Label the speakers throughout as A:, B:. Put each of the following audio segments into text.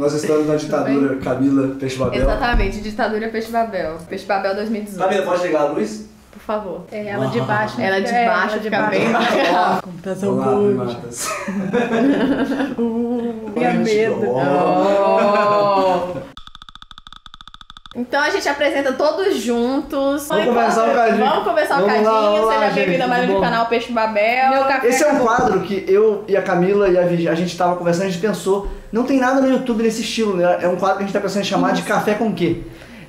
A: Nós estamos na ditadura Camila Peixe Babel.
B: Exatamente, ditadura Peixe Babel. Peixe Babel 2018.
A: Camila, pode ligar a luz?
B: Por favor.
C: Ela de baixo.
B: Ela de baixo fica bem bacana.
C: Computação
A: Olá,
C: good.
A: Matas.
C: Tenha medo.
B: Então a gente apresenta todos juntos.
A: Vamos conversar um cadinho.
B: Vamos conversar um
A: Vamos lá,
B: cadinho.
A: vamos lá,
B: Seja bem-vindo
A: gente,
B: a mais
A: tudo
B: um
A: bom?
B: canal Peixe Babel.
C: Meu café
A: Esse é um
C: acabou.
A: quadro que eu e a Camila e a Vivi, a gente tava conversando, a gente pensou, não tem nada no YouTube nesse estilo, né? É um quadro que a gente tá pensando em chamar de Café com Quê?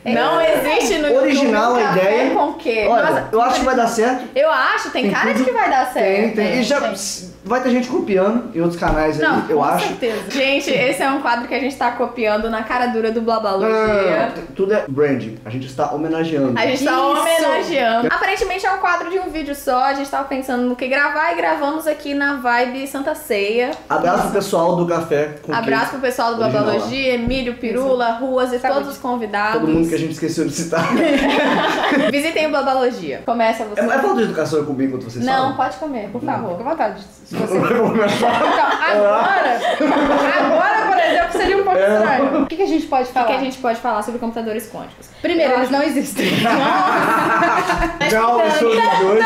B: Não existe no
A: Original
B: YouTube
A: a
B: café
A: ideia.
B: com quê?
A: Olha,
B: Nossa,
A: eu acho que vai dar certo.
B: eu acho, tem cara de
A: tudo.
B: que vai dar certo.
A: Tem. E já vai ter gente copiando em outros canais aí,
C: Não,
A: eu
C: com
A: acho.
C: certeza.
B: Gente, esse é um quadro que a gente tá copiando na cara dura do Blabalogia.
A: Tudo é branding. A gente está homenageando.
B: A gente tá
C: Isso.
B: homenageando. Aparentemente é um quadro de um vídeo só. A gente tava pensando no que gravar e gravamos aqui na vibe Santa Ceia.
A: Abraço pro pessoal do Café com Quê.
B: Abraço pro pessoal do
A: Original lá.
B: Blabalogia, Emílio, Pirula, Ruas e
C: Saúde.
B: todos os convidados.
A: Todo mundo que a gente esqueceu de citar.
B: Visitem o Blabalogia. Começa você.
A: É falta de educação eu comer enquanto vocês
B: Não,
A: falam?
B: pode comer, por
C: Não,
B: favor.
C: fica à vontade. Se você...
A: Então,
C: agora, por exemplo, seria um pouco estranho. O que a gente pode
B: O que
C: falar?
B: que a gente pode falar sobre computadores quânticos?
C: Primeiro,
B: Eu
C: eles não existem.
A: Tchau, eu sou o dois.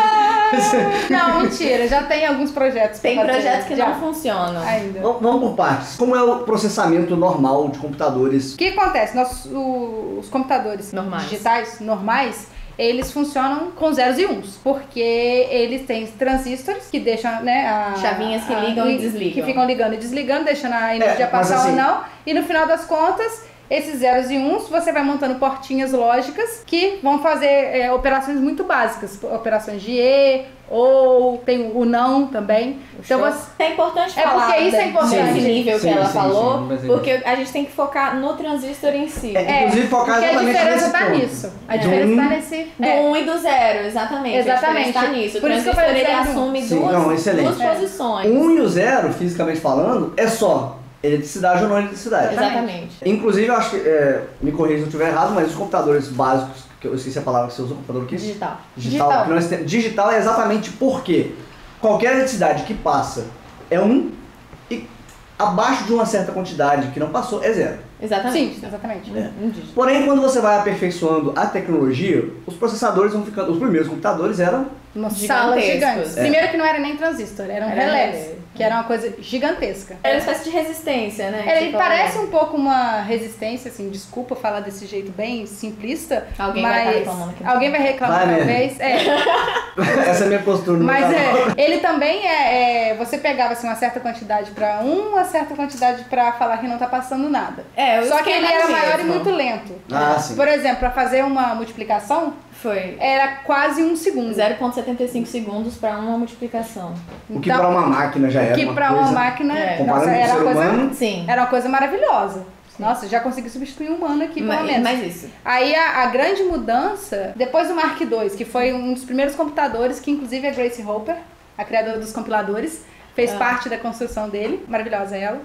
C: Não, mentira. Já tem alguns projetos. pra
B: Tem
C: fazer.
B: projetos que
C: Já.
B: não funcionam.
C: Ainda.
A: Vamos por partes. Como é o processamento normal de computadores?
C: O que acontece? Os computadores
B: Normais.
C: digitais normais, eles funcionam com zeros e uns, porque eles têm transistores que deixam, né,
B: Chavinhas que ligam e desligam.
C: que ficam ligando e desligando, deixando a energia
A: mas
C: passar
A: assim-
C: ou não, e no final das contas, esses zeros e uns, você vai montando portinhas lógicas que vão fazer operações muito básicas, operações de ou tem o não também. Então você...
B: É importante
C: É
B: falar
C: porque isso é importante.
B: desse nível
A: Sim,
B: que ela
A: sim,
B: falou,
A: sim, mas é
B: porque a gente tem que focar no transistor em si.
A: Inclusive focar
C: porque a
A: exatamente
C: diferença
A: nesse
C: tá
A: ponto.
C: nisso. A diferença tá nesse...
B: Do 1 e do 0, exatamente.
C: Exatamente.
B: A diferença tá nisso. O
C: Por isso que eu
B: transistor
C: falei
B: ele
C: zero e um.
B: assume
A: Sim, não, excelente.
B: duas posições.
A: 1 e o 0, fisicamente falando, é só eletricidade ou não eletricidade.
B: Exatamente.
A: Inclusive, eu acho que, me corrija se eu estiver errado, mas os computadores básicos, que eu esqueci a palavra que você usou, computador que?
B: Digital.
A: Digital. Que nós temos- digital é exatamente porque qualquer eletricidade que passa é 1 e abaixo de uma certa quantidade que não passou é 0.
B: Exatamente.
C: Sim, exatamente.
B: Um dígito.
A: Porém, quando você vai aperfeiçoando a tecnologia, os processadores vão ficando... Os primeiros computadores eram...
C: Uma
B: Gigantescos.
C: sala gigante.
A: É.
C: Primeiro que não era nem transistor, eram
B: Era
C: relés,
B: relé.
C: que era uma coisa gigantesca.
B: Era uma espécie de resistência, né? que
C: Ele
B: você falou.
C: parece um pouco uma resistência, assim, desculpa falar desse jeito bem simplista,
B: Alguém vai
C: mas
B: tá reclamando aqui no
C: alguém vai reclamar
A: Vai mesmo.
C: talvez.
A: Essa é a minha postura no
C: Mas
A: meu canal.
C: ele também você pegava assim, uma certa quantidade pra uma certa quantidade pra falar que não tá passando nada.
B: É, o
C: Só que ele
B: esquema
C: era maior e
B: mesmo.
C: muito lento.
A: Ah, sim.
C: Por exemplo, pra fazer uma multiplicação,
B: Foi
C: era quase 1 segundo.
B: 0,75 segundos para uma multiplicação.
A: O que para uma máquina já era
C: que
A: uma
C: pra
A: coisa...
C: uma máquina,
B: É.
A: Comparando
C: nossa,
A: com o
C: era
A: ser
C: uma coisa,
A: humano...
B: Sim.
C: era uma coisa maravilhosa. Nossa, já consegui substituir um humano aqui, pelo menos.
B: Mas isso.
C: Aí a grande mudança, depois do Mark II, que foi um dos primeiros computadores, que inclusive a Grace Hopper, a criadora dos compiladores, fez parte da construção dele. Maravilhosa ela.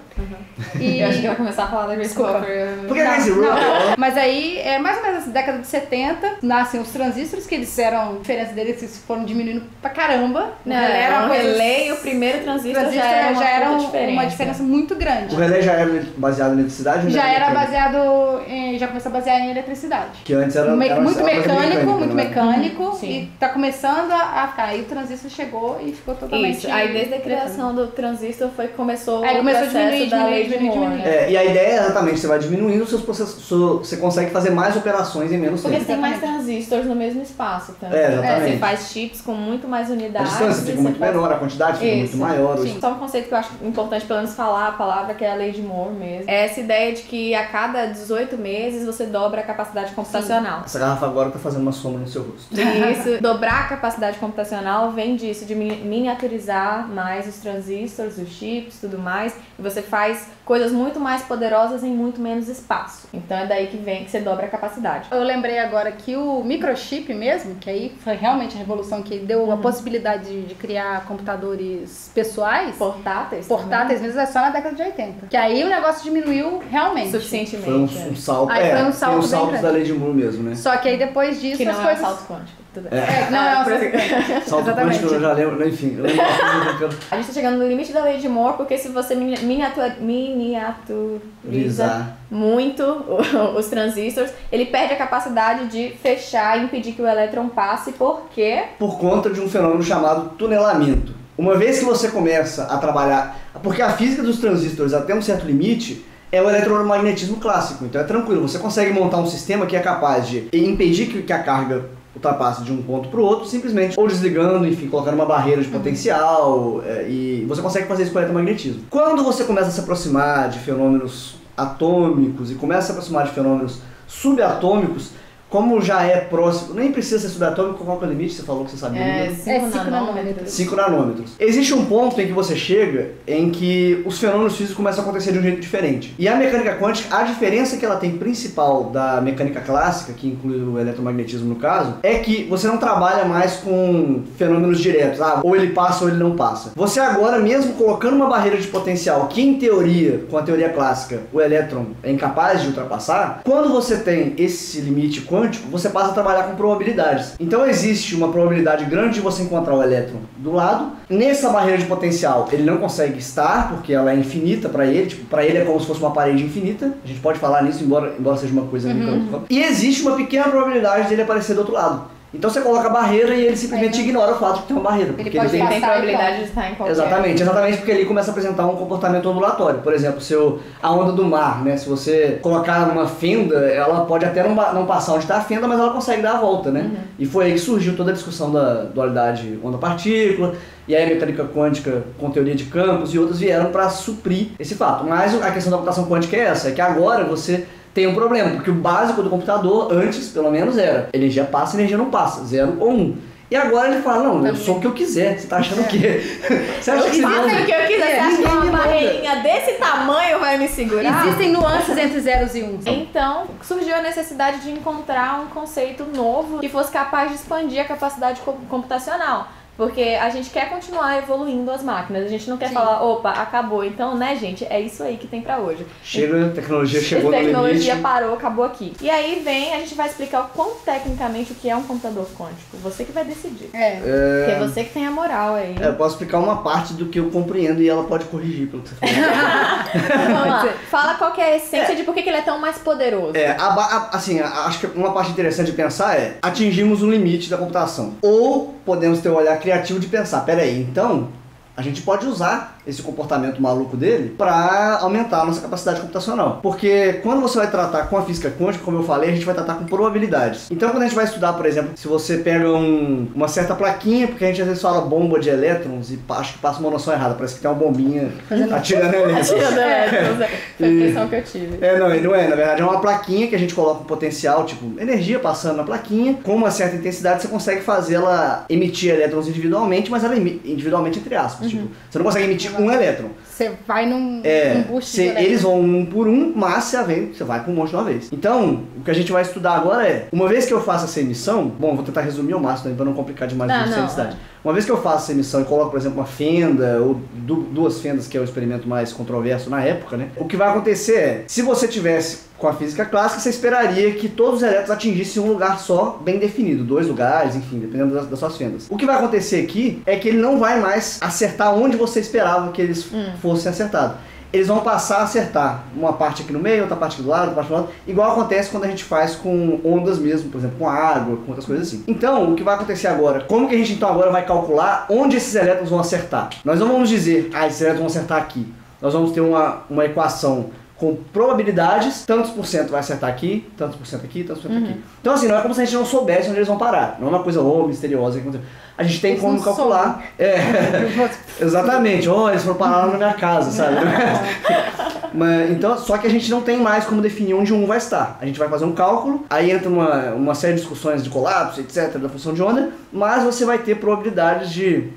C: E...
B: Eu acho que vai começar a falar da Grace
C: Desculpa.
B: Hopper.
A: Por que Grace Hopper?
C: Mas aí, mais ou menos na década de 70, nascem os transistores, que eles eram, a diferença deles, eles foram diminuindo pra caramba.
B: Não,
C: Era uma
B: o
C: coisa-
B: relé e o primeiro transistor já era
C: uma diferença muito grande.
A: O relé já era baseado em eletricidade? ou
C: Já
A: era
C: era
A: mecânico?
C: baseado já começou a basear em eletricidade.
A: Que antes era...
C: Muito
A: era uma coisa
C: muito
A: né?
C: mecânico,
B: Sim.
C: e tá começando a ficar. Aí o transistor chegou e ficou totalmente...
B: Isso. Aí desde a criação do transistor foi que começou
C: Aí
B: o
C: começou a
B: processo
C: diminuir,
B: da
C: diminuir,
B: lei de
C: diminuir,
B: Moore.
C: diminuir.
A: E a ideia é exatamente, você vai diminuindo os seus processos, você consegue fazer mais operações em menos
B: Porque
A: tempo.
B: você tem mais
C: Exatamente.
B: transistores no mesmo espaço também.
A: Exatamente.
B: Você faz chips com muito mais
A: A
B: unidades.
A: distância
B: e
A: fica
B: você
A: muito
B: faz-
A: menor, a quantidade fica muito
B: Isso.
A: maior.
C: Sim.
B: Só um conceito que eu acho importante pelo menos falar a palavra, que é a lei de Moore mesmo. É essa ideia de que a cada 18 meses você dobra a capacidade computacional.
A: Essa garrafa agora tá fazendo uma sombra no seu rosto.
B: E isso, dobrar a capacidade computacional vem disso, de miniaturizar mais os transistores, os chips, tudo mais. E você faz coisas muito mais poderosas em muito menos espaço. Então é daí que vem que você dobra a capacidade.
C: Eu lembrei agora que o microchip mesmo, que aí foi realmente a revolução que deu a possibilidade de criar computadores pessoais,
B: Portáteis?
C: portáteis mesmo, é só na década de 80. Que aí o negócio diminuiu realmente.
B: Suficientemente.
A: Foi um salto.
C: Aí foi um salto
A: tem os
C: bem
A: saltos
C: grande.
A: da lei de Moore mesmo, né?
C: Só que aí depois disso
B: Que não
C: as
B: é um
C: coisas...
B: salto quântico.
C: Não é uma
A: Salto quântico eu já lembro, enfim. Eu lembro
B: A gente tá chegando no limite da lei de Moore, porque se você miniaturiza muito os transistores, ele perde a capacidade de fechar e impedir que o elétron passe, por quê?
A: Por conta de um fenômeno chamado tunelamento. Uma vez que você começa a trabalhar... Porque a física dos transistores, até um certo limite, é o eletromagnetismo clássico. Então é tranquilo, você consegue montar um sistema que é capaz de impedir que a carga ultrapasse de um ponto para o outro, simplesmente ou desligando, enfim, colocando uma barreira de potencial, e você consegue fazer isso com o eletromagnetismo. Quando você começa a se aproximar de fenômenos atômicos e começa a se aproximar de fenômenos subatômicos, como já é próximo, nem precisa ser subatômico, qual é o limite? Você falou que você sabia.
B: 5 nanômetros.
A: 5 nanômetros. Existe um ponto em que você chega em que os fenômenos físicos começam a acontecer de um jeito diferente. E a mecânica quântica, a diferença que ela tem principal da mecânica clássica, que inclui o eletromagnetismo no caso, é que você não trabalha mais com fenômenos diretos, ou ele passa ou ele não passa. Você agora, mesmo colocando uma barreira de potencial que em teoria, com a teoria clássica, o elétron é incapaz de ultrapassar, quando você tem esse limite quântico, você passa a trabalhar com probabilidades. Então existe uma probabilidade grande de você encontrar o elétron do lado. Nessa barreira de potencial, ele não consegue estar, porque ela é infinita para ele. Tipo, para ele é como se fosse uma parede infinita. A gente pode falar nisso, embora seja uma coisa mecânica. E existe uma pequena probabilidade dele aparecer do outro lado. Então você coloca a barreira e ele simplesmente ignora o fato de que tem uma barreira.
C: Ele pode
B: tem probabilidade de estar em qualquer...
A: Exatamente porque ele começa a apresentar um comportamento ondulatório. Por exemplo, a onda do mar, né? Se você colocar numa fenda, ela pode até não passar onde está a fenda, mas ela consegue dar a volta, né? E foi aí que surgiu toda a discussão da dualidade onda-partícula, e aí a mecânica quântica com teoria de campos e outras vieram para suprir esse fato. Mas a questão da computação quântica é essa, é que agora você tem um problema, porque o básico do computador, antes, pelo menos, era energia passa, energia não passa, 0 ou 1. E agora ele fala, não, eu sou o que eu quiser, você tá achando o quê? Você acha que
B: o que eu quiser, você acha que uma barreirinha desse tamanho vai me segurar?
C: Existem nuances entre zeros e uns.
B: Então, surgiu a necessidade de encontrar um conceito novo que fosse capaz de expandir a capacidade computacional. Porque a gente quer continuar evoluindo as máquinas, a gente não quer falar, opa, acabou. Então, né, gente, é isso aí que tem pra hoje.
A: Chega, a tecnologia chegou no limite.
B: A tecnologia parou, acabou aqui. E aí a gente vai explicar o quão tecnicamente o que é um computador quântico. Você que vai decidir. Porque é você que tem a moral aí.
A: Eu posso explicar uma parte do que eu compreendo e ela pode corrigir pelo que você falou.
B: Vamos lá. Fala qual que é a essência de por que ele é tão mais poderoso.
A: Assim, acho que uma parte interessante de pensar é, atingimos um limite da computação. Ou podemos ter um olhar criativo de pensar, peraí, então a gente pode usar esse comportamento maluco dele para aumentar a nossa capacidade computacional. Porque quando você vai tratar com a física quântica, como eu falei, a gente vai tratar com probabilidades. Então quando a gente vai estudar, por exemplo, se você pega uma certa plaquinha, porque a gente às vezes fala bomba de elétrons e acho que passa uma noção errada, parece que tem uma bombinha atirando elétrons.
B: Atirando elétrons, foi a impressão que eu tive.
A: Não é, na verdade é uma plaquinha que a gente coloca um potencial, tipo energia passando na plaquinha, com uma certa intensidade você consegue fazer ela emitir elétrons individualmente, mas ela emite individualmente entre aspas. Tipo, você não consegue emitir um elétron.
C: Você vai num boost.
A: Eles vão um por um, mas você vai com um monte de uma vez. Então, o que a gente vai estudar agora é, uma vez que eu faço essa emissão, bom, vou tentar resumir ao máximo, para não complicar demais a necessidade. Uma vez que eu faço essa emissão e coloco, por exemplo, uma fenda, ou duas fendas, que é o experimento mais controverso na época, né? O que vai acontecer é, se você tivesse com a física clássica, você esperaria que todos os elétrons atingissem um lugar só, bem definido, 2 lugares, enfim, dependendo das suas fendas. O que vai acontecer aqui é que ele não vai mais acertar onde você esperava que eles fossem acertados. Eles vão passar a acertar uma parte aqui no meio, outra parte aqui do lado, outra parte do lado, igual acontece quando a gente faz com ondas mesmo, por exemplo, com água, com outras coisas assim. Então, o que vai acontecer agora? Como que a gente então agora vai calcular onde esses elétrons vão acertar? Nós não vamos dizer, esses elétrons vão acertar aqui. Nós vamos ter uma equação com probabilidades, tantos por cento vai acertar aqui, tantos por cento aqui, tantos por cento aqui. Então assim, não é como se a gente não soubesse onde eles vão parar. Não é uma coisa misteriosa que aconteceu. A gente tem como calcular. Exatamente. Eles foram parar lá na minha casa, sabe? Então, só que a gente não tem mais como definir onde um vai estar. A gente vai fazer um cálculo, aí entra uma série de discussões de colapso, etc, da função de onda, mas você vai ter probabilidades de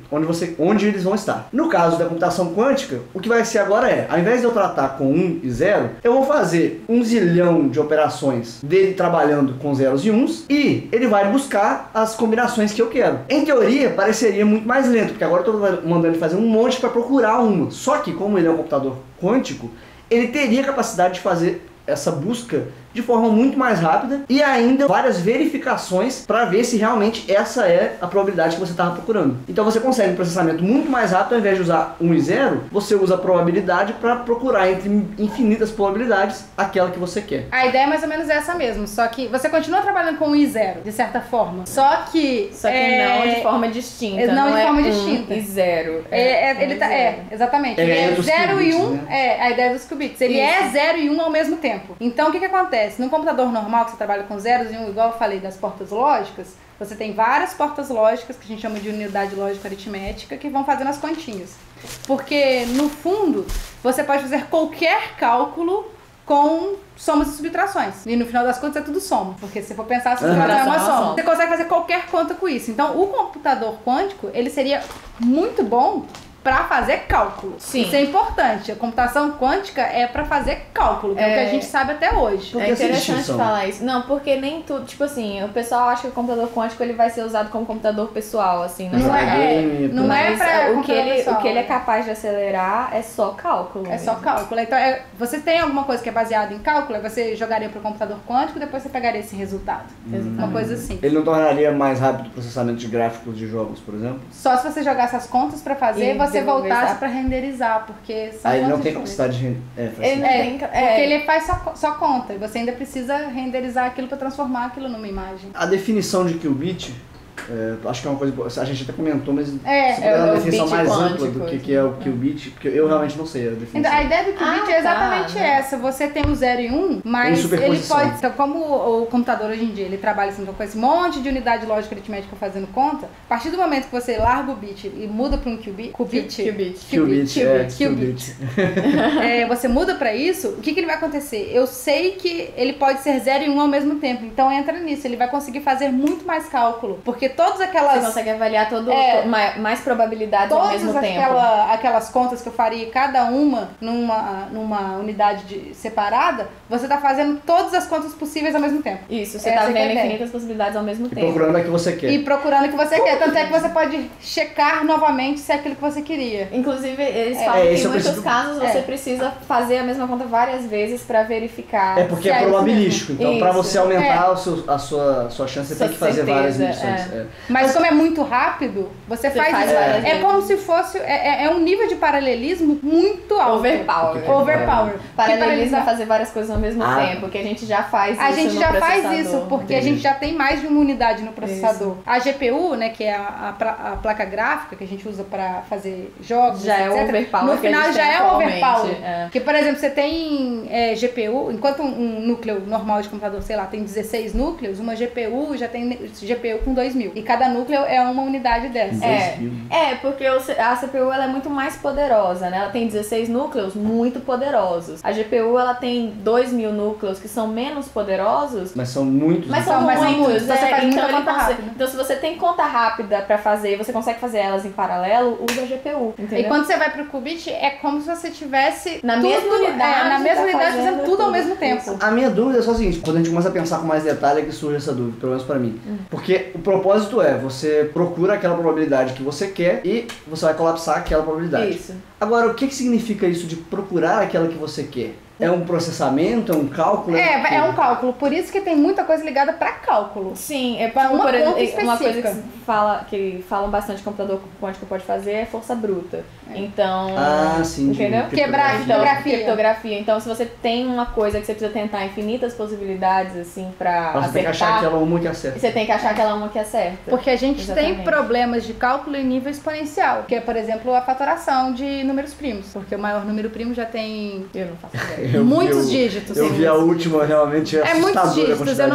A: onde eles vão estar. No caso da computação quântica, o que vai ser agora é, ao invés de eu tratar com 1 e 0, eu vou fazer 1 zilhão de operações dele trabalhando com zeros e uns, e ele vai buscar as combinações que eu quero. Em teoria, pareceria muito mais lento, porque agora eu estou mandando ele fazer um monte para procurar uma. Só que, como ele é um computador quântico, ele teria a capacidade de fazer essa busca de forma muito mais rápida e ainda várias verificações para ver se realmente essa é a probabilidade que você estava procurando. Então você consegue um processamento muito mais rápido. Ao invés de usar 1 e 0, você usa a probabilidade para procurar entre infinitas probabilidades aquela que você quer.
C: A ideia é mais ou menos essa mesmo, só que você continua trabalhando com 1 e 0, de certa forma. Só que
B: não de forma distinta.
C: Não de forma
B: 1
C: distinta.
B: e 0.
C: Exatamente. Ele é 0 e 1, né? A ideia dos qubits. Ele é 0 e 1 ao mesmo tempo. Então o que acontece? No computador normal, que você trabalha com zeros e 1, igual eu falei das portas lógicas, você tem várias portas lógicas, que a gente chama de unidade lógica aritmética, que vão fazendo as continhas. Porque, no fundo, você pode fazer qualquer cálculo com somas e subtrações. E no final das contas é tudo soma. Porque se você for pensar, a subtração é uma soma. Você consegue fazer qualquer conta com isso. Então, o computador quântico, ele seria muito bom para fazer cálculo.
B: Sim.
C: Isso é importante. A computação quântica é para fazer cálculo, que é o que a gente sabe até hoje.
B: É interessante falar isso. Não, porque nem tudo, tipo assim, o pessoal acha que o computador quântico ele vai ser usado como computador pessoal, assim.
C: Não é para
B: o que ele é capaz de acelerar é só cálculo.
C: É só cálculo. Então, você tem alguma coisa que é baseada em cálculo, você jogaria para o computador quântico e depois você pegaria esse resultado. Uma coisa assim.
A: Ele não tornaria mais rápido o processamento de gráficos de jogos, por exemplo?
C: Só se você jogasse as contas para fazer, você voltasse para renderizar, porque são
A: ele não tem capacidade de
C: porque ele faz só conta, e você ainda precisa renderizar aquilo para transformar aquilo numa imagem.
A: A definição de qubit, acho que é uma coisa, a gente até comentou, mas se
C: puder
A: dar uma definição mais ampla do que é o qubit, porque eu realmente não sei a definição.
C: Então, a ideia do qubit é exatamente essa, você tem o 0 e 1, mas ele pode, então, como o computador hoje em dia, ele trabalha assim, com esse monte de unidade lógica aritmética fazendo conta, a partir do momento que você larga o bit e muda para um qubit, você muda para isso, o que ele vai acontecer? Eu sei que ele pode ser 0 e 1 ao mesmo tempo, então entra nisso, ele vai conseguir fazer muito mais cálculo, porque todas aquelas...
B: Você consegue avaliar mais probabilidades ao mesmo tempo.
C: Aquelas contas que eu faria, cada uma numa unidade separada, você tá fazendo todas as contas possíveis ao mesmo tempo.
B: Isso, você tá vendo infinitas possibilidades ao mesmo tempo.
A: E procurando a que você quer.
C: E procurando o que você quer. Tanto é que você pode checar novamente se é aquilo que você queria.
B: Inclusive, eles falam que em muitos casos você precisa fazer a mesma conta várias vezes pra verificar.
A: Porque é probabilístico. Então, pra você aumentar a sua chance, você tem que fazer várias medições.
C: Mas como é muito rápido, você faz isso. É como se fosse... É um nível de paralelismo muito alto.
B: Overpower. Paralelismo é fazer várias coisas ao mesmo tempo, que a gente já faz isso no processador. A gente já faz isso,
C: porque a gente já tem mais de uma unidade no processador. Isso. A GPU, né, que é a placa gráfica que a gente usa pra fazer jogos,
B: já etc. É o overpower.
C: No final já é o overpower. Porque, por exemplo, você tem GPU, enquanto um núcleo normal de computador, sei lá, tem 16 núcleos, uma GPU já tem GPU com 2000. E cada núcleo é uma unidade dessa.
B: Porque a CPU ela é muito mais poderosa, né? Ela tem 16 núcleos muito poderosos. A GPU ela tem 2000 núcleos que são menos poderosos.
A: Mas são muitos.
C: Você faz muita conta rápida.
B: Então, se você tem conta rápida pra fazer, você consegue fazer elas em paralelo, usa a GPU. Entendeu?
C: E quando você vai pro qubit, é como se você tivesse
B: na mesma unidade
C: fazendo tudo ao mesmo tempo.
A: Isso. A minha dúvida é só o seguinte: quando a gente começa a pensar com mais detalhe, é que surge essa dúvida, pelo menos pra mim. Porque o propósito você procura aquela probabilidade que você quer e você vai colapsar aquela probabilidade.
B: Isso.
A: Agora, o que significa isso de procurar aquela que você quer? É um processamento, é um cálculo?
C: É um cálculo. Por isso que tem muita coisa ligada para cálculo.
B: Sim, é para uma coisa que falam bastante que o computador quântico pode fazer é força bruta. Então,
A: sim,
B: entendeu?
C: Quebrar
B: criptografia. Então, se você tem uma coisa que você precisa tentar infinitas possibilidades assim para acertar,
A: você tem que achar aquela uma que acerta.
B: Você tem que achar aquela uma que acerta.
C: Porque a gente tem problemas de cálculo em nível exponencial, que é, por exemplo, a fatoração de números primos, porque o maior número primo já tem,
B: eu não faço ideia.
C: Muitos dígitos.
A: Eu vi a última, realmente é
C: muitos dígitos, eu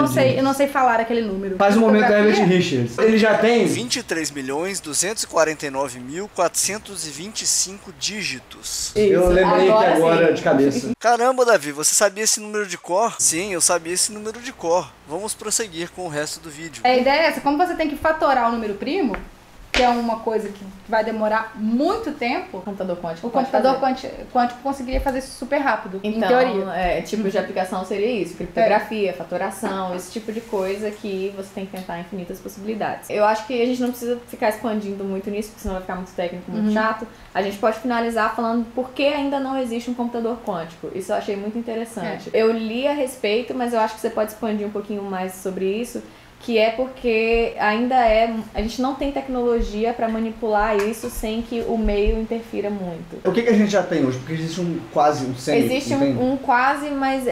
C: não sei falar aquele número.
A: Faz um momento Herbert Richards. Ele já tem
D: 23.249.425 dígitos.
A: Isso. Eu lembrei que agora de cabeça.
D: Caramba, Davi, você sabia esse número de cor? Sim, eu sabia esse número de cor. Vamos prosseguir com o resto do vídeo.
C: A ideia é essa, como você tem que fatorar o número primo, que é uma coisa que vai demorar muito tempo,
B: O computador quântico
C: o
B: pode
C: computador
B: fazer.
C: quântico conseguiria fazer isso super rápido,
B: Então,
C: em teoria.
B: tipo de aplicação seria isso, criptografia, fatoração, esse tipo de coisa que você tem que tentar infinitas possibilidades. Eu acho que a gente não precisa ficar expandindo muito nisso, porque senão vai ficar muito técnico, muito chato. A gente pode finalizar falando por que ainda não existe um computador quântico. Isso eu achei muito interessante. Eu li a respeito, mas eu acho que você pode expandir um pouquinho mais sobre isso, que é porque a gente não tem tecnologia para manipular isso sem que o meio interfira muito.
A: O que a gente já tem hoje? Porque existe um semi.
B: Existe um quase, mas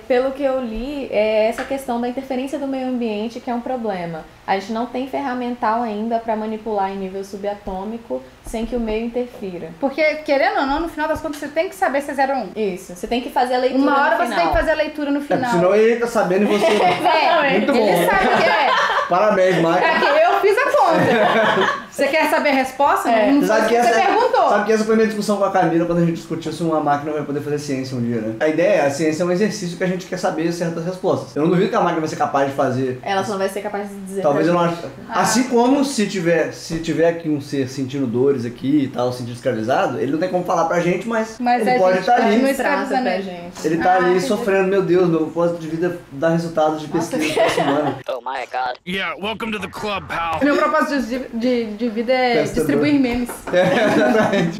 B: pelo que eu li, é essa questão da interferência do meio ambiente que é um problema. A gente não tem ferramental ainda para manipular em nível subatômico sem que o meio interfira.
C: Porque, querendo ou não, no final das contas, você tem que saber se é 0 ou 1.
B: Isso, você tem que fazer a leitura
C: Uma hora
B: no
C: você
B: final.
C: tem que fazer a leitura no final.
A: Senão ele tá sabendo e você... Muito bom.
C: Ele sabe o que é.
A: Parabéns, Mike.
C: É que eu fiz a conta. Você quer saber a resposta? Não
A: Sabe
C: foi o que você perguntou.
A: Sabe que essa foi a minha discussão com a Camila quando a gente discutiu se uma máquina vai poder fazer ciência um dia, né? A ideia a ciência é um exercício que a gente quer saber certas respostas. Eu não duvido que a máquina vai ser capaz de fazer.
B: Ela só não vai ser capaz de dizer.
A: Talvez eu não acho. Assim como se tiver aqui um ser sentindo dores aqui e tal, sentindo escravizado, ele não tem como falar pra gente, mas ele
C: a
A: pode
C: gente
A: estar
C: pode
A: ali.
C: não
B: Trata
C: escravizar
B: pra
C: nele.
B: gente.
A: Ele tá ali
C: entendi.
A: sofrendo, meu Deus, meu propósito de vida dá resultados de pesquisa no próximo ano.
E: Oh my god.
F: Yeah, welcome to the club, pal.
C: Meu propósito de vida é
A: Testador.
C: distribuir memes.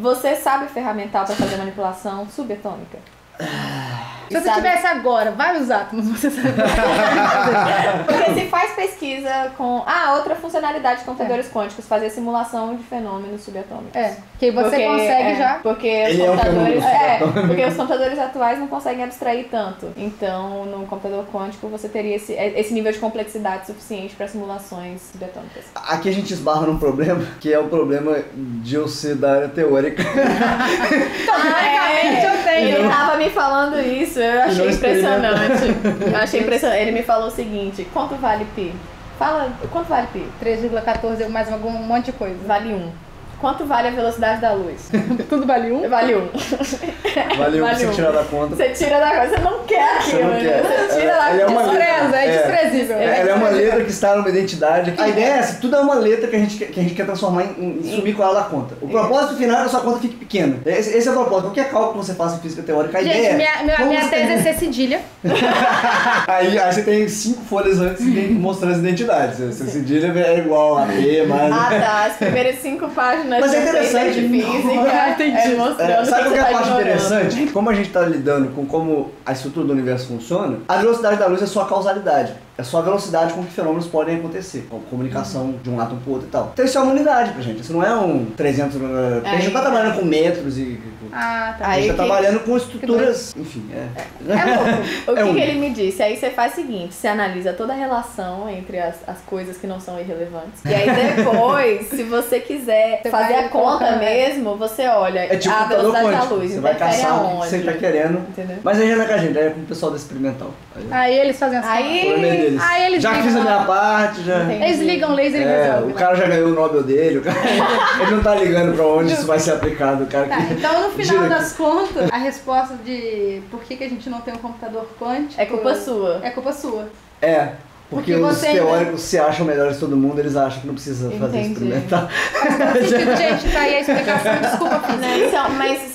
B: Você sabe ferramental para fazer manipulação subatômica?
C: Se você tivesse agora vários átomos, você sabe.
B: Porque se faz pesquisa com... outra funcionalidade de computadores quânticos, fazer simulação de fenômenos subatômicos.
C: Que você
B: Porque,
C: consegue já.
B: Porque
A: Ele
B: os
A: é um
B: computadores...
A: fenômeno subatômico.
B: porque os computadores atuais não conseguem abstrair tanto. Então, no computador quântico, você teria esse nível de complexidade suficiente para simulações subatômicas.
A: Aqui a gente esbarra num problema, que é o problema de eu ser da área teórica.
C: Teoricamente eu tenho.
B: Ele tava me falando isso, eu achei
A: não
B: impressionante. Eu achei impressionante. Ele me falou o seguinte: quanto vale pi? Fala, quanto vale pi?
C: 3,14 mais um monte de coisa.
B: Vale 1. Quanto vale a velocidade da luz?
C: Tudo vale 1?
B: Vale 1.
A: Valeu pra
B: Vale
A: você
B: um.
A: tirar da conta.
B: Você tira da coisa, você não quer aquilo,
A: Você não
B: né?
A: quer.
B: Você tira da
A: Ele é uma
B: coisa.
C: Despreza, é desprezível.
A: Ela é uma letra que está numa identidade. A ideia é essa, tudo é uma letra que a gente quer transformar em sumir com ela da conta. O propósito final é que a sua conta fique pequena. Esse é o propósito. Qualquer cálculo que você faça em física teórica, a ideia
C: Gente,
A: é...
C: minha tese é ser cedilha.
A: Aí você tem 5 folhas antes mostrando as identidades. Essa cedilha é igual a B, mais...
B: Tá. As primeiras 5 páginas
A: Mas é
B: de
A: interessante.
B: física
C: Entendi.
B: mostrando
A: sabe
B: que
A: o que é
B: você
A: a
B: tá
A: parte
B: ignorando.
A: interessante? Como a gente está lidando com como a estrutura do universo funciona, a velocidade da luz é só a causalidade. É só a velocidade com que fenômenos podem acontecer. A comunicação de um átomo para o outro e tal. Então isso é uma unidade pra gente. Isso não é um 300... A gente não tá trabalhando com metros e...
C: Tá.
A: A gente tá trabalhando com estruturas... Enfim,
B: É louco. O que,
A: É um.
B: que ele me disse? Aí você faz o seguinte, você analisa toda a relação entre as coisas que não são irrelevantes. E aí depois, se você quiser
C: Você
B: fazer
C: vai
B: a conta
C: colocando,
B: mesmo, você olha
A: É tipo
B: a
A: computador
B: velocidade da
A: quântico.
B: luz.
A: Você vai
B: interfere
A: caçar o que
B: aonde.
A: você tá querendo.
B: Entendeu?
A: Mas aí já não é com a gente, aí é com o pessoal da experimental.
C: Aí eles fazem as
B: Aí-
A: O problema é deles.
C: Aí eles
A: Já
C: ligam
A: fiz a
C: lá.
A: minha parte, já...
B: Entendi.
C: Eles ligam o laser e resolvem.
A: O cara já ganhou o Nobel dele, o cara... ele não tá ligando pra onde isso vai ser aplicado. O cara
C: Tá,
A: que...
C: então no final
A: Gira
C: das contas, a resposta de por que a gente não tem um computador quântico
B: É culpa sua.
C: é culpa sua.
A: É, porque os
C: você ainda-
A: teóricos se acham melhores que todo mundo, eles acham que não precisa fazer
B: Entendi.
A: experimental.
C: Faz todo sentido, gente, tá aí a explicação, desculpa, Física.
B: Né, então, mas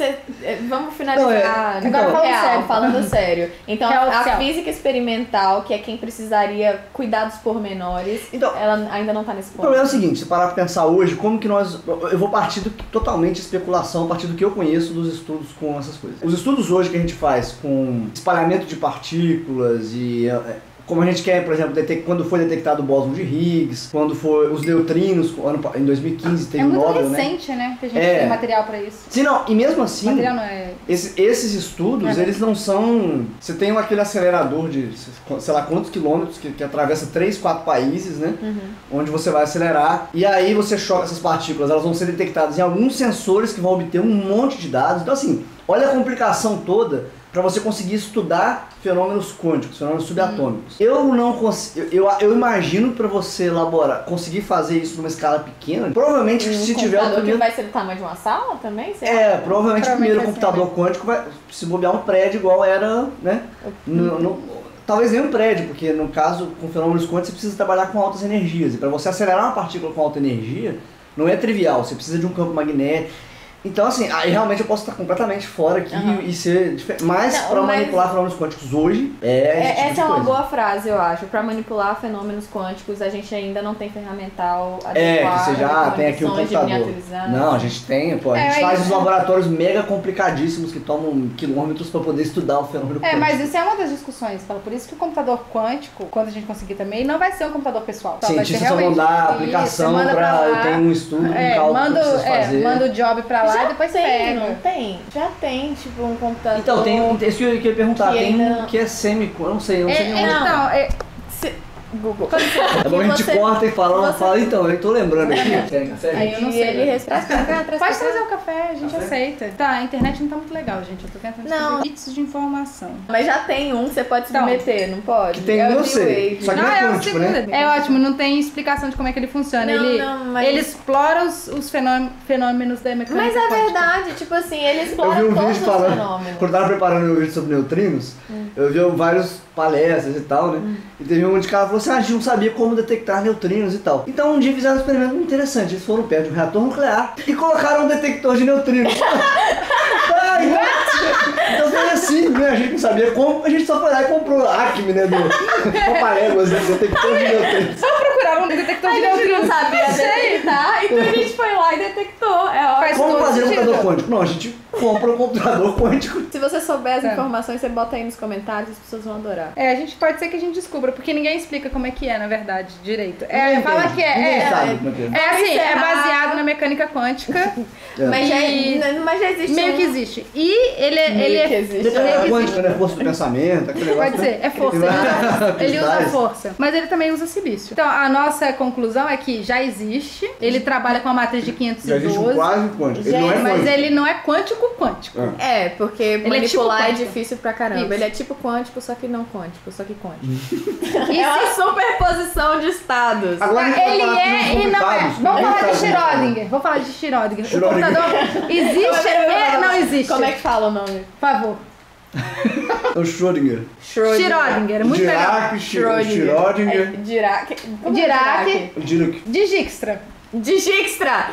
B: vamos finalizar
A: Não,
C: Agora falando
B: real,
C: sério.
B: falando sério. Então,
C: Real
B: a
C: oficial.
B: física experimental, que é quem precisaria cuidar dos pormenores,
A: Então,
B: ela ainda não tá nesse
A: O
B: ponto.
A: problema é o seguinte, se parar pra pensar hoje, como que nós... Eu vou partir totalmente de especulação, a partir do que eu conheço dos estudos com essas coisas. Os estudos hoje que a gente faz com espalhamento de partículas e... Como a gente quer, por exemplo, quando foi detectado o bóson de Higgs, quando foi os neutrinos, em 2015 teve
C: É
A: o
C: muito
A: Nobel, né?
C: recente, né, que a gente
A: É.
C: tem material pra isso.
A: Sim, não, e mesmo assim...
C: Material não é...
A: Esses estudos, eles não são... Você tem aquele acelerador de, sei lá, quantos quilômetros, que atravessa 3, 4 países, né? Onde você vai acelerar. E aí você choca essas partículas, elas vão ser detectadas em alguns sensores que vão obter um monte de dados. Então assim, olha a complicação toda para você conseguir estudar fenômenos quânticos, fenômenos subatômicos. Eu não consigo... Eu imagino para você conseguir fazer isso numa escala pequena, provavelmente se tiver o
B: computador
A: primeiro...
B: que vai ser do tamanho de uma sala também? Sei lá.
A: Provavelmente o primeiro computador quântico vai se bobear um prédio igual era, né? Talvez nem um prédio, porque no caso, com fenômenos quânticos, você precisa trabalhar com altas energias. E para você acelerar uma partícula com alta energia, não é trivial, você precisa de um campo magnético. Então, assim, aí realmente eu posso estar completamente fora aqui e ser diferente. Mas para manipular fenômenos quânticos hoje
B: essa é uma
A: coisa.
B: boa frase, eu acho. Para manipular fenômenos quânticos, a gente ainda não tem ferramental adequado.
A: Que você já tem aqui um computador. Não, a gente tem, pô. A gente faz uns laboratórios mega complicadíssimos que tomam quilômetros para poder estudar o fenômeno quântico.
C: Mas isso é uma das discussões. Por isso que o computador quântico, quando a gente conseguir também, não vai ser um computador pessoal. Então,
A: cientistas só vão dar a aplicação eu tenho um estudo, cálculo que eu preciso fazer.
C: Manda o job pra lá e depois pega.
B: Não tem? Já tem, tipo, um computador.
A: Então, tem isso que eu queria perguntar. Tem um que é semi-quântico, eu não sei onde.
B: Google.
A: É bom a gente corta e fala, então, eu tô lembrando aqui.
C: Aí eu não sei.
B: Ele responde.
C: Pode trazer o café, a gente aceita. Tá, a internet não tá muito legal, gente. Eu tô tentando descobrir bits de informação.
B: Mas já tem um que você pode submeter, não pode?
A: Que tem um, eu sei. Só que não é quântico, né?
C: É ótimo, não tem explicação de como é que ele funciona. Ele explora os fenômenos da mecânica
B: Mas é verdade, tipo assim, ele explora todos os fenômenos.
A: Quando eu tava preparando meu vídeo sobre neutrinos, eu vi vários palestras e tal, né? E teve um de cara que falou assim, a gente não sabia como detectar neutrinos e tal. Então um dia fizeram um experimento muito interessante. Eles foram perto de um reator nuclear e colocaram um detector de neutrinos. Então foi assim, né? A gente não sabia como, a gente só foi lá e comprou a Acme, né? Papaléguas, né? Detector de neutrinos.
C: Só procuraram um detector de neutrinos.
B: A gente não sabia detectar, então a gente foi lá e detectou. É ótimo.
A: Como fazer um computador quântico? Não, a gente compra um computador quântico.
B: Se você souber as informações, você bota aí nos comentários, as pessoas vão adorar.
C: A gente pode ser que a gente descubra, porque ninguém explica como é que é, na verdade, direito.
A: Fala que
C: é baseado na mecânica quântica.
B: Mas já existe.
C: Meio que existe. E ele é
B: existe.
A: É quântico, né? Força do pensamento, aquele negócio.
C: Pode ser, é força. Ele usa força. Mas ele também usa silício. Então, a nossa conclusão é que já existe. Ele trabalha com a matriz de 512.
A: Já existe um quase quântico. Ele não é
C: mas
A: quântico.
C: ele não é quântico.
B: Porque
C: ele
B: manipular
C: é
B: tipo difícil pra caramba. Isso. Ele é tipo quântico, só que não quântico, só que quântico.
C: É
B: uma superposição de estados.
A: Agora
C: ele é e não é. Vamos falar de Schrödinger. Vou falar de Schrödinger. O computador existe e não existe.
B: Como é que fala o nome?
C: Por favor.
A: É o Schrödinger.
C: Schrödinger, é muito legal.
A: Schrödinger.
B: Dirac.
C: Dijkstra.
B: Dijkstra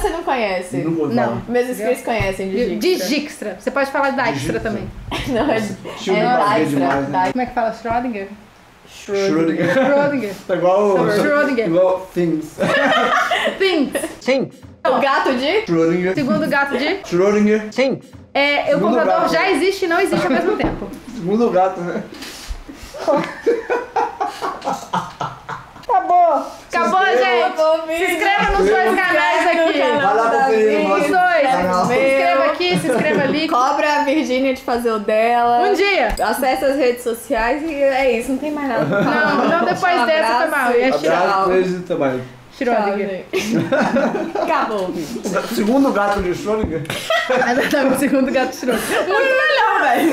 B: você não conhece?
C: Não.
B: Meus inscritos conhecem
C: Dijkstra. Você pode falar Dijkstra também.
B: Não, é
C: Dijkstra. Como é que fala Schrödinger? Schrödinger.
A: Tá igual
C: Schrödinger.
A: Igual Things.
C: Things.
B: O gato de?
A: Schrödinger.
C: Segundo gato de?
A: Schrödinger.
C: Things. O computador já existe e não existe ao mesmo tempo.
A: Segundo gato, né?
C: Acabou, gente. Se inscreva nos dois canais aqui.
A: Vai lá conferir
C: os dois. Se inscreva aqui, se inscreva ali.
B: Cobra a Virgínia de fazer o dela.
C: Um dia.
B: Acesse as redes sociais e é isso. Não tem mais nada.
C: Não, depois dessa foi mal. E
A: abraço, beijo e trabalho.
C: Schrödinger.
B: Acabou.
A: Segundo gato de Schrödinger.
C: Exatamente, segundo gato de Schrödinger.
B: Muito melhor, velho.